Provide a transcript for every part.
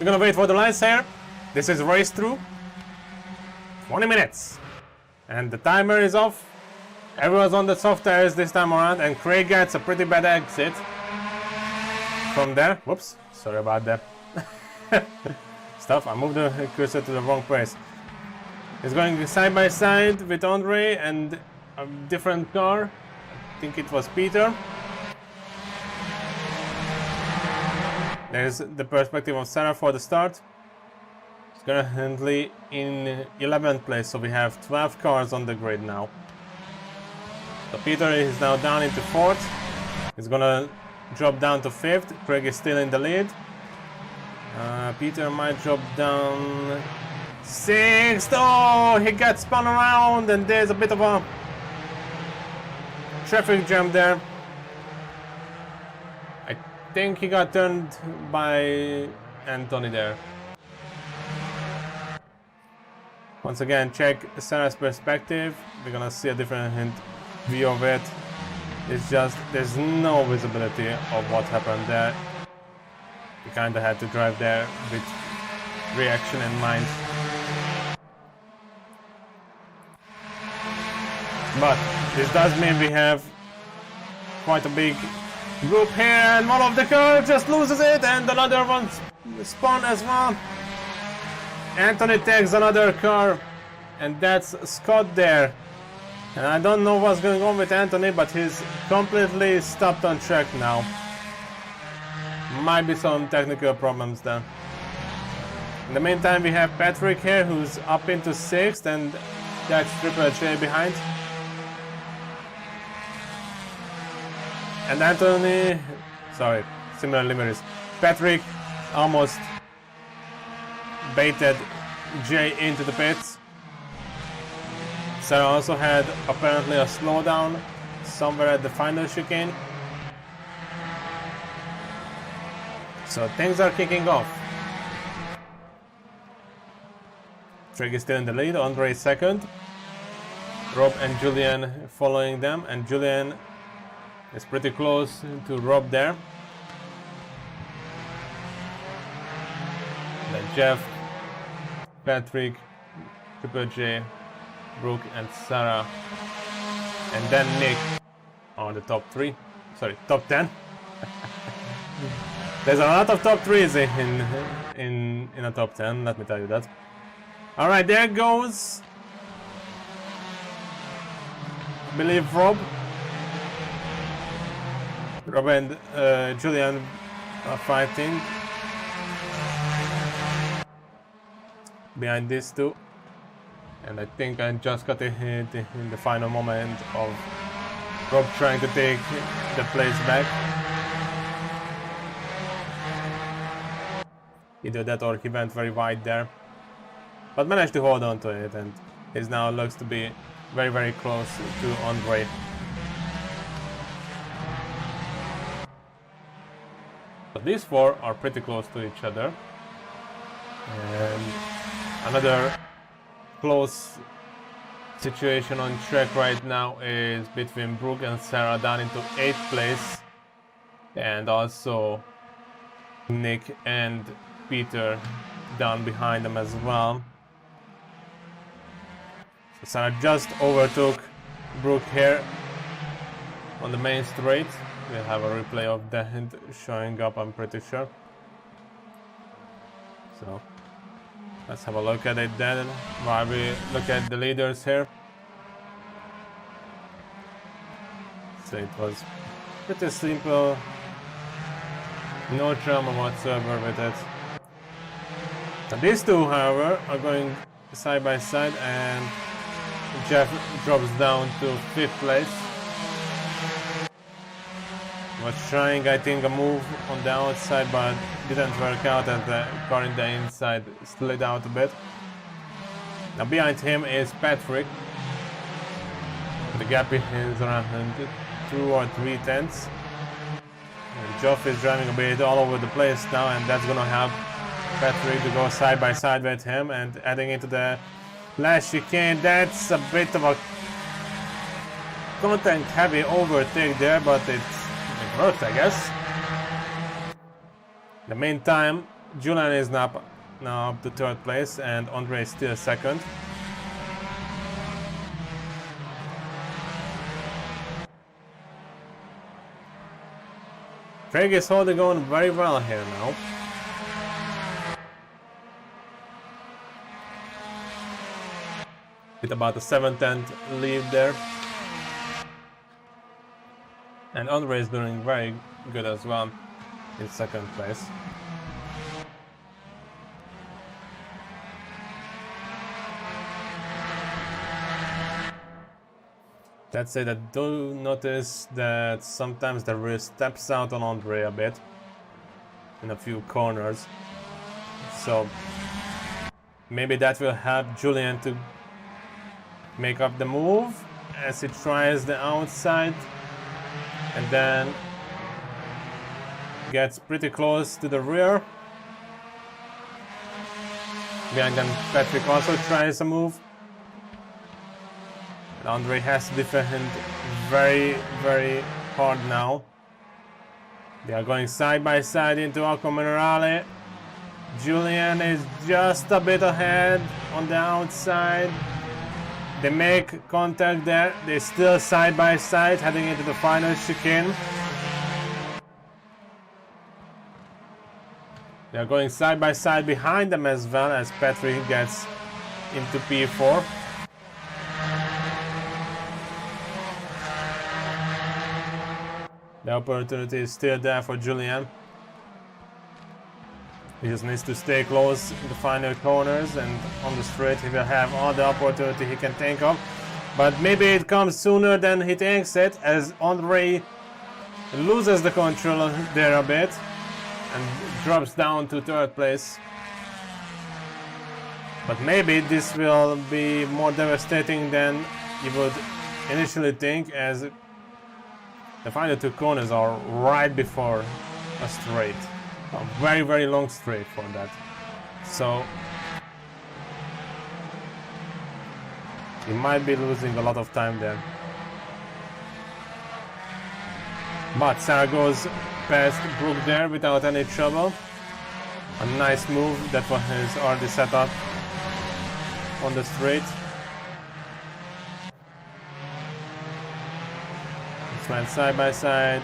We're gonna wait for the lights here. This is race through. 20 minutes. And the timer is off. Everyone's on the soft tires this time around, and Craig gets a pretty bad exit from there. Whoops, sorry about that. Stuff, I moved the cursor to the wrong place. He's going side by side with Andre and a different car. I think it was Peter. There's the perspective of Sarah for the start. He's currently in 11th place, so we have 12 cars on the grid now. So Peter is now down into 4th. He's gonna drop down to 5th. Craig is still in the lead. Peter might drop down 6th. Oh, he got spun around, and there's a bit of a traffic jam there. I think he got turned by Anthony there. Once again, check Sarah's perspective. We're gonna see a different view of it. It's just there's no visibility of what happened there. We kinda had to drive there with reaction in mind. But this does mean we have quite a big group here, and one of the cars just loses it, and another one spun as well. Anthony takes another car, and that's Scott there. And I don't know what's going on with Anthony, but he's completely stopped on track now. Might be some technical problems there. In the meantime, we have Patrick here, who's up into 6th, and that's Triple J behind. And Anthony, sorry, similar liveries. Patrick almost baited Jay into the pits. Sarah also had apparently a slowdown somewhere at the final chicane. So things are kicking off. Craig is still in the lead, Andre is 2nd. Rob and Julian following them, and Julian is pretty close to Rob there. Then Jeff, Patrick, Triple J, Brooke and Sarah, and then Nick on the top 3. Sorry, top 10. There's a lot of top 3s in a top 10, let me tell you that. Alright, there goes, I believe, Rob and Julian are fighting behind these two. And I think I just got a hit in the final moment of Rob trying to take the place back. Either that or he went very wide there. But managed to hold on to it, and he now looks to be very, very close to Andre. But these 4 are pretty close to each other. And another close situation on track right now is between Brooke and Sarah down into 8th place, and also Nick and Peter down behind them as well. So Sarah just overtook Brooke here on the main straight. We'll have a replay of that showing up, I'm pretty sure. So let's have a look at it then, while we look at the leaders here. So it was pretty simple, no drama whatsoever with it. So these two, however, are going side by side, and Jeff drops down to 5th place. Was trying, I think, a move on the outside, but didn't work out as the car in the inside slid out a bit. Now behind him is Patrick. The gap is around 2 or 3 tenths. And Geoff is driving a bit all over the place now, and that's gonna help Patrick to go side by side with him. And adding into the last chicane, that's a bit of a content heavy overtake there, but it worked, I guess. In the meantime, Julian is now up to third place, and Andre is still second. Craig is holding on very well here now. With about a 7/10 lead there. And Andre is doing very good as well in second place. Let's say that do notice that sometimes the rear steps out on Andre a bit in a few corners. So maybe that will help Julian to make up the move as he tries the outside and then gets pretty close to the rear. Behind them, Patrick also tries a move. And Andre has to defend very, very hard now. They are going side by side into Acqua Minerale. Julian is just a bit ahead on the outside. They make contact there. They're still side by side heading into the final chicane. They are going side by side behind them as well as Patrick gets into P4. The opportunity is still there for Julian. He just needs to stay close in the final corners, and on the straight he will have all the opportunity he can think of. But maybe it comes sooner than he thinks it, as Andre loses the control there a bit and drops down to third place. But maybe this will be more devastating than you would initially think, as the final two corners are right before a straight. A very, very long straight for that. So he might be losing a lot of time there. But Sarah goes past Brooke there without any trouble. A nice move that was already set up on the straight. Went side by side,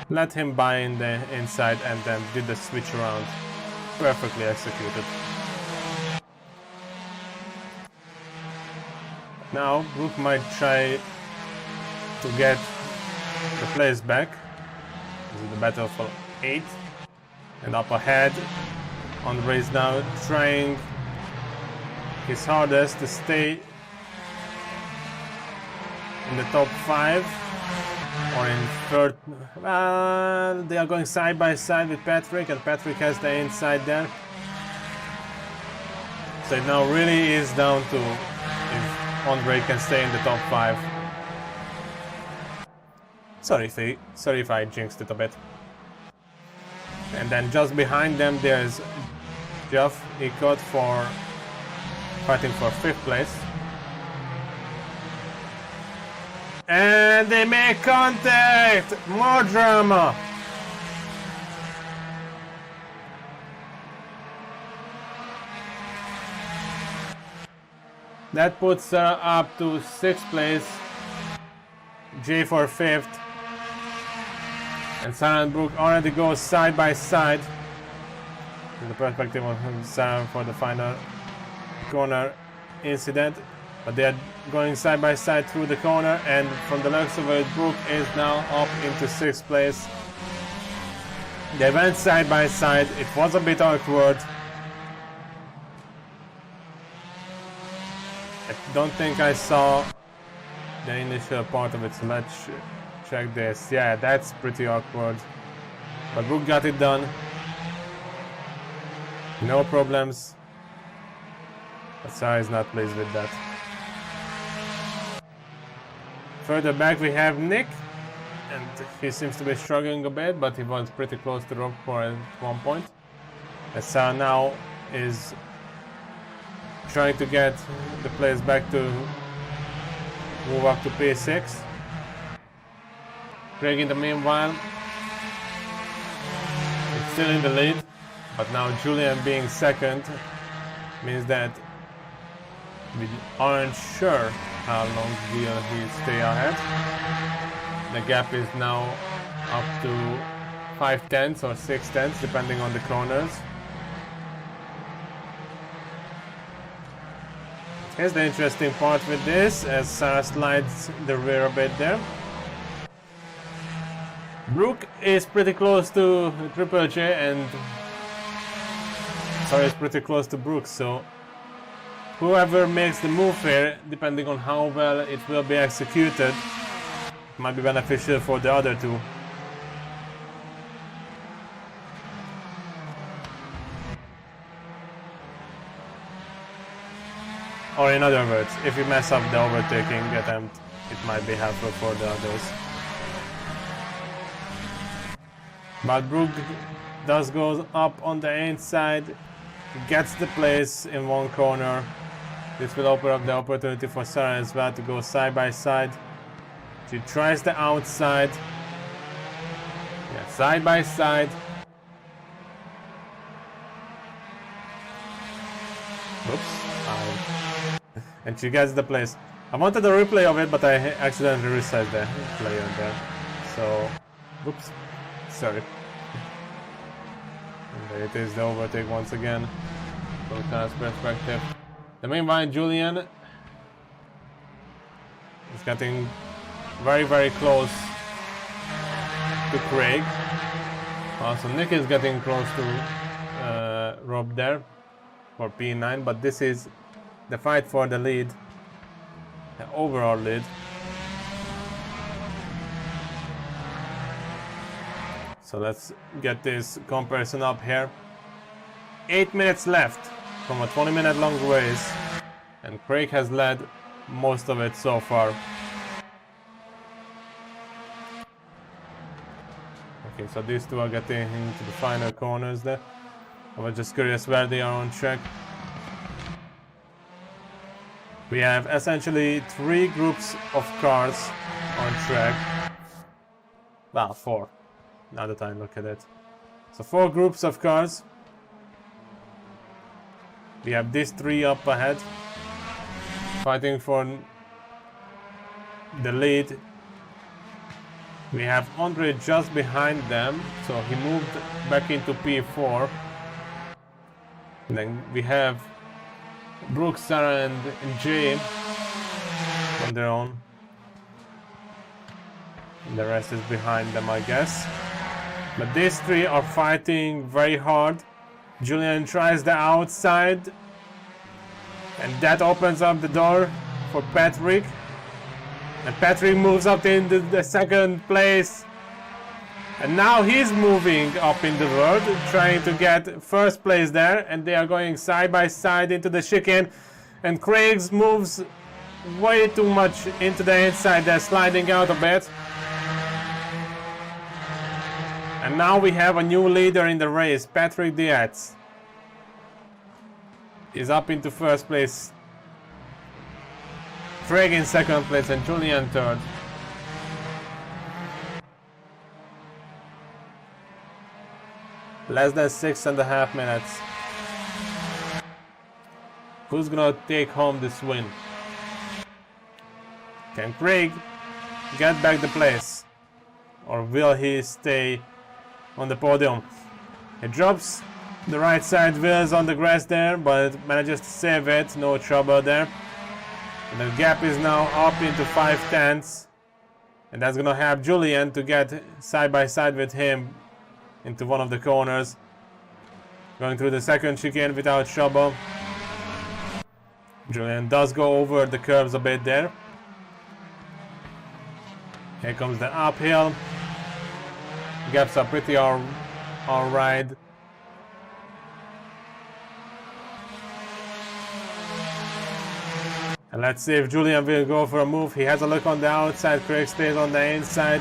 let him buy in the inside, and then did the switch around. Perfectly executed. Now Brooke might try to get the place back. This is the battle for 8. And up ahead, Andre is now trying his hardest to stay in the top 5. Or in third. They are going side by side with Patrick, and Patrick has the inside there. So it now really is down to if Andre can stay in the top 5. Sorry if I jinxed it a bit. And then just behind them there's Geoff Icot for fighting for 5th place. And they make contact! More drama! That puts her up to 6th place. Jay for 5th. And Sarah and Brooke already go side by side. In the perspective of Sarah for the final corner incident. But they are going side by side through the corner, and from the looks of it, Brooke is now up into 6th place. They went side by side. It was a bit awkward. I don't think I saw the initial part of it, so let's check this. Yeah, that's pretty awkward. But Brooke got it done. No problems. But Sarah is not pleased with that. Further back we have Nick, and he seems to be struggling a bit, but he was pretty close to rope for at one point. As Sarah now is trying to get the place back to move up to P6. Craig in the meanwhile is still in the lead. But now Julian being second means that we aren't sure how long will he stay ahead. The gap is now up to 5/10 or 6/10 depending on the corners. Here's the interesting part with this, as Sarah slides the rear a bit there. Brooke is pretty close to Triple J and Sarah is pretty close to Brooke, so whoever makes the move here, depending on how well it will be executed, might be beneficial for the other two. Or in other words, if you mess up the overtaking attempt, it might be helpful for the others. But Brooke does go up on the inside, gets the place in one corner. This will open up the opportunity for Sarah as well to go side by side. She tries the outside. Yeah, side by side. Oops. And she gets the place. I wanted a replay of it, but I accidentally resized the player there. So, oops. Sorry. And there it is, the overtake once again. From Sarah's perspective. The meanwhile, Julian is getting very, very close to Craig. Also, Nick is getting close to Rob there for P9, but this is the fight for the lead, the overall lead. So let's get this comparison up here. 8 minutes left from a 20-minute long race, and Craig has led most of it so far. Okay, so these two are getting into the final corners there. I was just curious where they are on track. We have essentially 3 groups of cars on track. Well, 4, now that I look at it. So 4 groups of cars. We have these 3 up ahead, fighting for the lead. We have Andre just behind them, so he moved back into P4. And then we have Brooke, Sarah and Jay on their own. And the rest is behind them, I guess. But these 3 are fighting very hard. Julian tries the outside, and that opens up the door for Patrick. And Patrick moves up into the second place. And now he's moving up in the road, trying to get first place there. And they are going side by side into the chicane. And Craig's moves way too much into the inside. They're sliding out a bit. And now we have a new leader in the race, Patrick Dietz. Is up into first place. Craig in second place and Julian third. Less than 6.5 minutes. Who's gonna take home this win? Can Craig get back the place? Or will he stay on the podium? He drops the right side wheels on the grass there, but manages to save it, no trouble there. And the gap is now up into 5/10, and that's gonna help Julian to get side by side with him into one of the corners. Going through the second chicane without trouble. Julian does go over the curves a bit there. Here comes the uphill. Gaps are pretty alright. And let's see if Julian will go for a move. He has a look on the outside. Craig stays on the inside.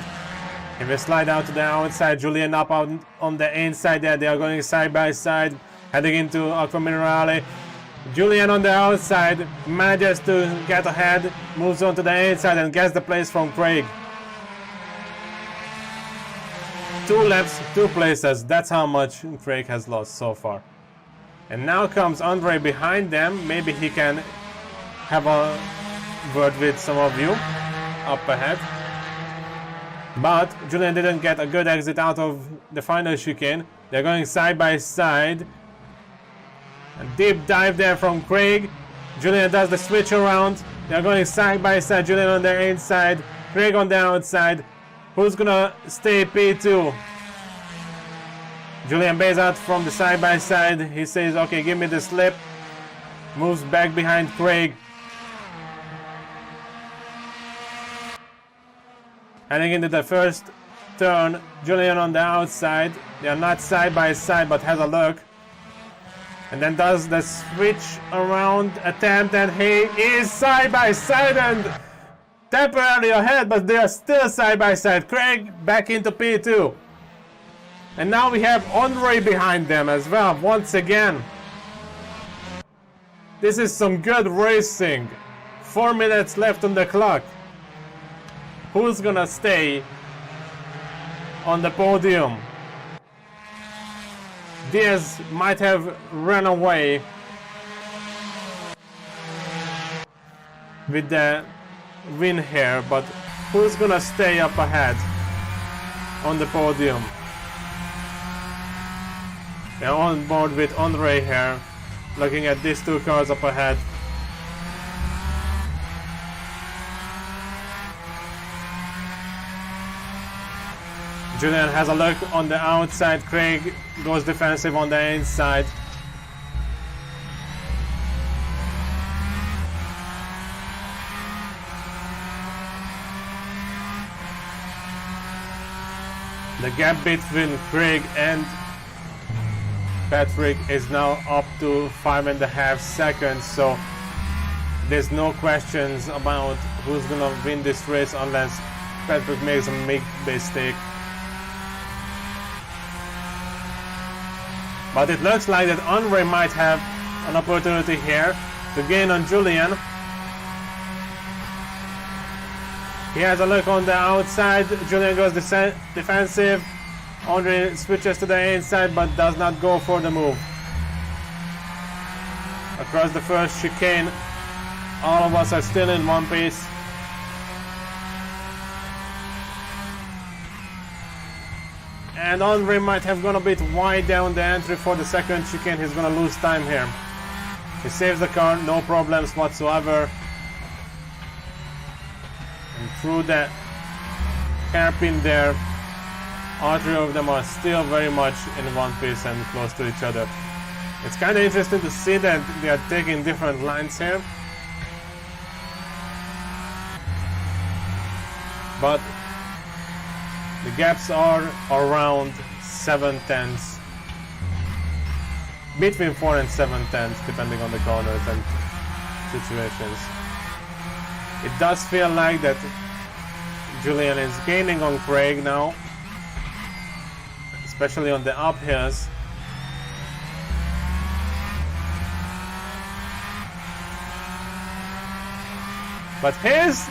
He will slide out to the outside. Julian up on the inside there. They are going side by side, heading into Aqua Minerale. Julian on the outside manages to get ahead, moves on to the inside and gets the place from Craig. 2 laps, 2 places. That's how much Craig has lost so far. And now comes Andre behind them. Maybe he can have a word with some of you up ahead. But Julian didn't get a good exit out of the final chicane. They're going side by side. A deep dive there from Craig. Julian does the switch around. They're going side by side. Julian on the inside, Craig on the outside. Who's gonna stay P2? Julian bails out from the side by side. He says, okay, give me the slip. Moves back behind Craig. Heading into the first turn, Julian on the outside. They are not side by side, but has a look. And then does the switch around attempt, and he is side by side and temporarily ahead, but they are still side by side. Craig back into P2. And now we have Andre behind them as well, once again. This is some good racing. 4 minutes left on the clock. Who's gonna stay on the podium? Diaz might have run away with the win here, but who's gonna stay up ahead on the podium? They're on board with Andre here, looking at these 2 cars up ahead. Julian has a look on the outside. Craig goes defensive on the inside. The gap between Craig and Patrick is now up to 5.5 seconds, so there's no questions about who's gonna win this race unless Patrick makes a big mistake. But it looks like that Andre might have an opportunity here to gain on Julian. He has a look on the outside. Julian goes defensive. Andre switches to the inside but does not go for the move. Across the first chicane, all of us are still in one piece. And Andre might have gone a bit wide down the entry for the second chicane. He's gonna lose time here. He saves the car, no problems whatsoever. And through that hairpin there, all 3 of them are still very much in one piece and close to each other. It's kind of interesting to see that they are taking different lines here. But the gaps are around 7/10, between 4 and 7/10, depending on the corners and situations. It does feel like that Julian is gaining on Craig now, especially on the uphills. But here's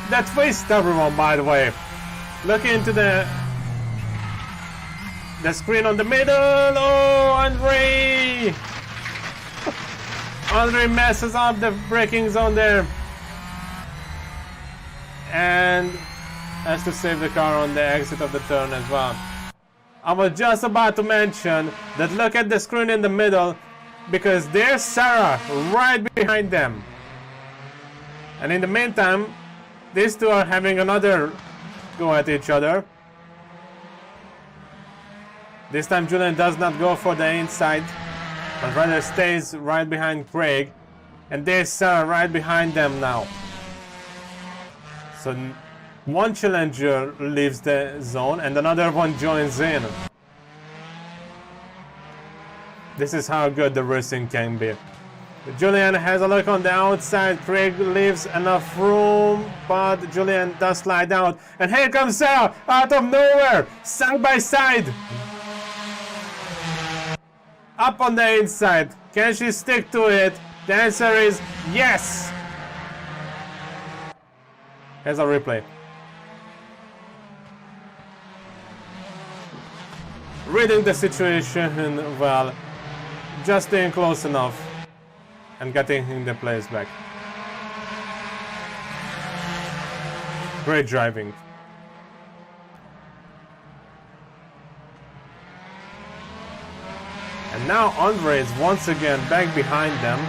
the twist, everyone, by the way. Look into the screen on the middle. Oh, Andre! Andre messes up the braking zone there. And has to save the car on the exit of the turn as well. I was just about to mention that look at the screen in the middle, because there's Sarah right behind them. And in the meantime, these 2 are having another go at each other. This time Julian does not go for the inside, but rather stays right behind Craig. And there's Sarah right behind them now. So one challenger leaves the zone and another one joins in. This is how good the racing can be. Julian has a look on the outside. Craig leaves enough room, but Julian does slide out. And here comes Sarah out of nowhere, side by side. Up on the inside. Can she stick to it? The answer is yes. Here's a replay. reading the situation well, just staying close enough and getting in the place back. Great driving. And now Andre is once again back behind them.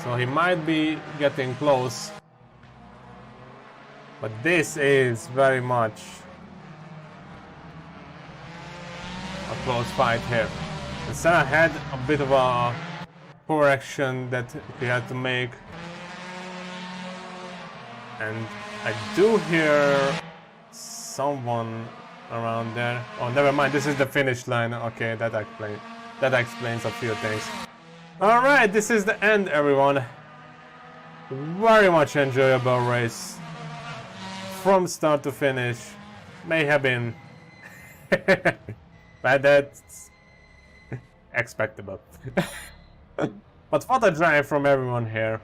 So he might be getting close. But this is very much a close fight here. And Senna had a bit of a correction that he had to make. And I do hear someone around there. Oh, never mind, this is the finish line. Okay, that explains a few things. Alright, this is the end, everyone. Very much enjoyable race. From start to finish. May have been but that's expectable. But what a drive from everyone here.